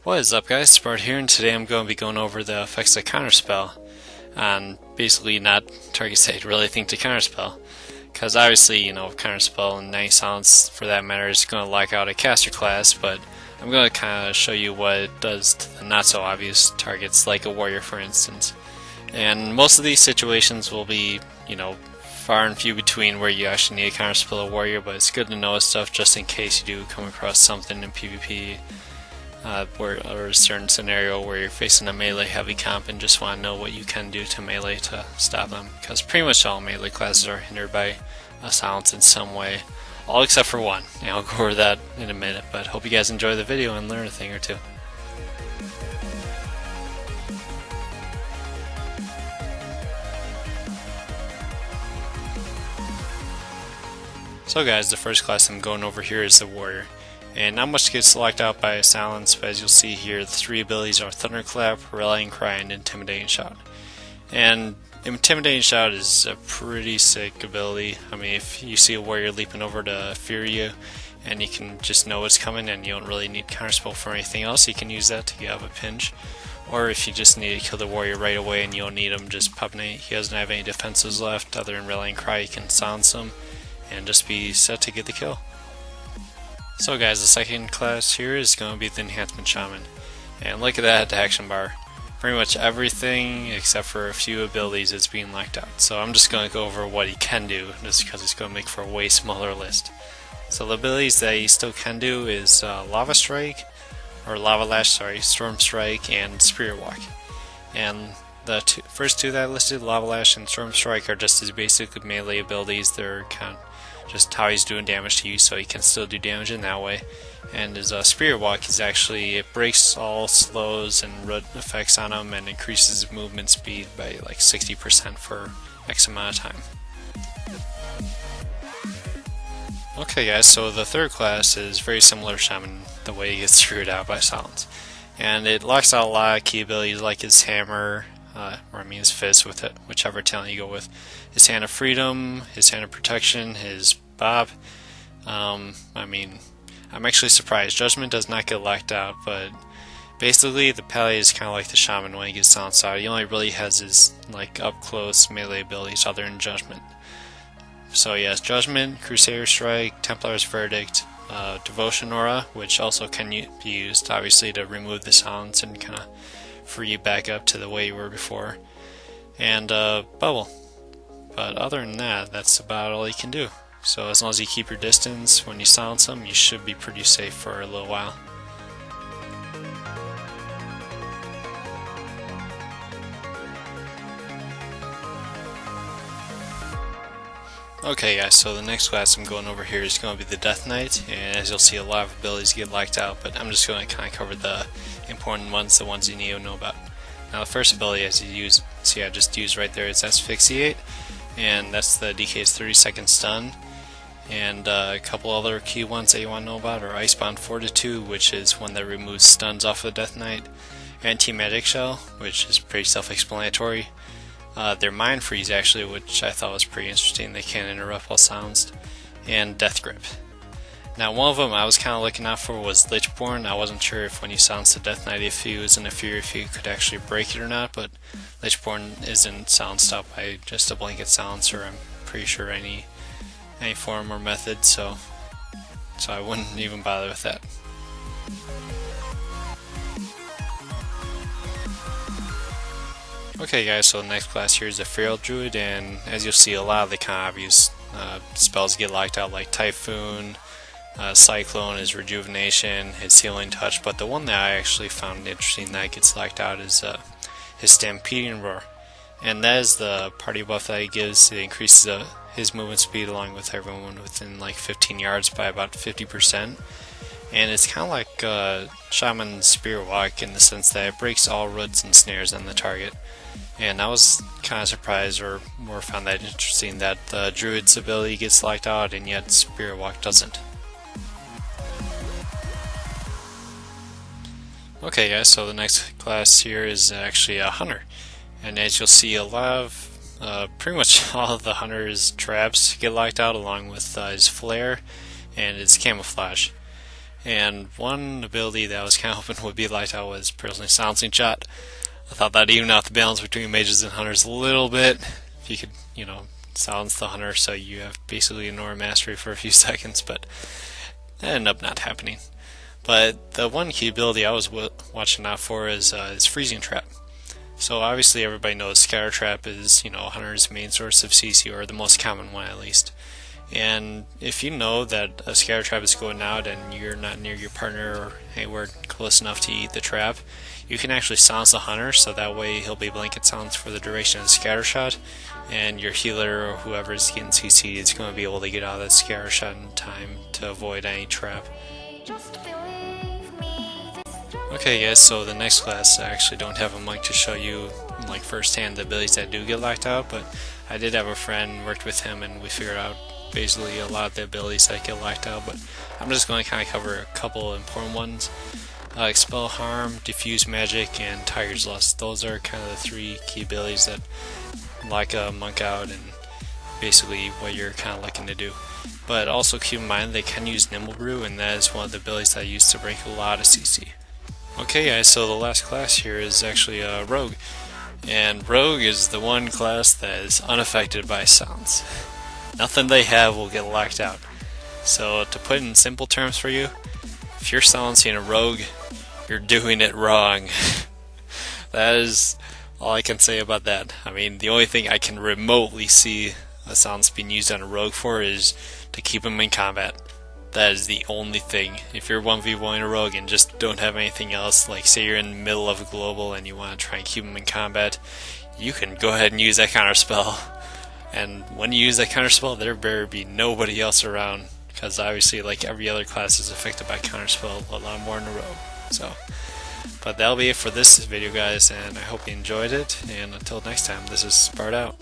What is up, guys? Bart here, and today I'm going to be going over the effects of counterspell on basically not targets that really think to counterspell. Because obviously, counterspell and 90 silence for that matter is going to lock out a caster class, but I'm going to kind of show you what it does to the not so obvious targets, like a warrior, for instance. And most of these situations will be, far and few between where you actually need a counterspell a warrior, but it's good to know stuff just in case you do come across something in PvP. Or a certain scenario where you're facing a melee heavy comp and just want to know what you can do to melee to stop them, because pretty much all melee classes are hindered by a silence in some way, all except for one, and I'll go over that in a minute, but hope you guys enjoy the video and learn a thing or two. So guys, the first class I'm going over here is the warrior. And not much gets locked out by a silence, but as you'll see here, the three abilities are Thunderclap, Rallying Cry, and Intimidating Shout. And Intimidating Shout is a pretty sick ability. I mean, if you see a warrior leaping over to fear you, and you can just know what's coming and you don't really need counterspell for anything else, you can use that to get out of a pinch. Or if you just need to kill the warrior right away and you don't need him, just pop in. He doesn't have any defenses left other than Rallying Cry, you can silence him and just be set to get the kill. So guys, the second class here is going to be the Enhancement Shaman. And look at that at the action bar. Pretty much everything except for a few abilities is being locked out. So I'm just going to go over what he can do, just because it's going to make for a way smaller list. So the abilities that he still can do is Lava Strike, or Lava Lash, sorry, Storm Strike, and Spirit Walk. And the first two that I listed, Lava Lash and Storm Strike, are just his basic melee abilities. They're kind of just how he's doing damage to you, so he can still do damage in that way. And his Spirit Walk is actually, it breaks all slows and root effects on him and increases his movement speed by like 60% for X amount of time. Okay guys, so the third class is very similar to Shaman, the way he gets screwed out by silence. And it locks out a lot of key abilities like his hammer, or I mean his fist with it, whichever talent you go with. His Hand of Freedom, his Hand of Protection, his Bob. I'm actually surprised. Judgment does not get locked out, but basically the Pally is kind of like the Shaman when he gets silenced out. He only really has his up close melee abilities other than Judgment. So he has Judgment, Crusader Strike, Templar's Verdict, Devotion Aura, which also can be used obviously to remove the silence and kind of free you back up to the way you were before, and Bubble. But other than that, that's about all you can do. So as long as you keep your distance when you silence them, you should be pretty safe for a little while. Okay guys, so the next class I'm going over here is going to be the Death Knight, and as you'll see, a lot of abilities get locked out, but I'm just going to kind of cover the important ones, the ones you need to know about. Now the first ability, as you use, see I just used right there, is Asphyxiate, and that's the DK's 30-second stun. And a couple other key ones that you want to know about are Icebound Fortitude, which is one that removes stuns off of the Death Knight, Anti-Magic Shell, which is pretty self-explanatory. Their Mind Freeze, actually, which I thought was pretty interesting, they can't interrupt while silenced, and Death Grip. Now one of them I was kind of looking out for was Lichborn. I wasn't sure if when you silence the Death Knight, if he was in a fear, if you could actually break it or not, but Lichborn isn't silenced out by just a blanket silencer, I'm pretty sure any form or method, so I wouldn't even bother with that. Okay guys, so the next class here is the Feral Druid, and as you'll see, a lot of the kind of obvious spells get locked out, like Typhoon, Cyclone, his Rejuvenation, his Healing Touch, but the one that I actually found interesting that gets locked out is his Stampeding Roar. And that is the party buff that he gives. It increases his movement speed along with everyone within like 15 yards by about 50%. And it's kind of like Shaman's Spirit Walk in the sense that it breaks all roots and snares on the target. And I was kind of surprised, or more found that interesting, that the Druid's ability gets locked out and yet Spirit Walk doesn't. Okay guys, so the next class here is actually a Hunter. And as you'll see, a lot of, pretty much all of the Hunter's traps get locked out along with his Flare and his Camouflage. And one ability that I was kind of hoping would be locked out was personally silencing shot. I thought that even out the balance between mages and hunters a little bit. If you could, silence the hunter so you have basically ignore mastery for a few seconds, but that ended up not happening. But the one key ability I was watching out for is freezing trap. So obviously everybody knows scatter trap is, hunter's main source of CC, or the most common one at least. And if you know that a scatter trap is going out and you're not near your partner or anywhere close enough to eat the trap, you can actually silence the hunter, so that way he'll be blanket silenced for the duration of the scatter shot, and your healer or whoever is getting CC is going to be able to get out of that scatter shot in time to avoid any trap. Okay guys, so the next class I actually don't have a mic to show you like firsthand the abilities that do get locked out, but I did have a friend, worked with him, and we figured out basically a lot of the abilities that get locked out, but I'm just going to kind of cover a couple important ones. Expel Harm, Diffuse Magic, and Tiger's Lust. Those are kind of the three key abilities that lock a monk out and basically what you're kind of looking to do. But also keep in mind they can use Nimble Brew, and that is one of the abilities that I use to break a lot of CC. Okay guys, so the last class here is actually Rogue. And Rogue is the one class that is unaffected by silence. Nothing they have will get locked out. So to put it in simple terms for you, if you're silencing a rogue, you're doing it wrong. That is all I can say about that. I mean, the only thing I can remotely see a silence being used on a rogue for is to keep him in combat. That is the only thing. If you're 1v1 a rogue and just don't have anything else, like say you're in the middle of a global and you want to try and keep him in combat, you can go ahead and use that counter spell. And when you use that counter spell, there better be nobody else around, because obviously, like every other class is affected by counter spell a lot more in a row. So, but that'll be it for this video, guys, and I hope you enjoyed it. And until next time, this is Spart out.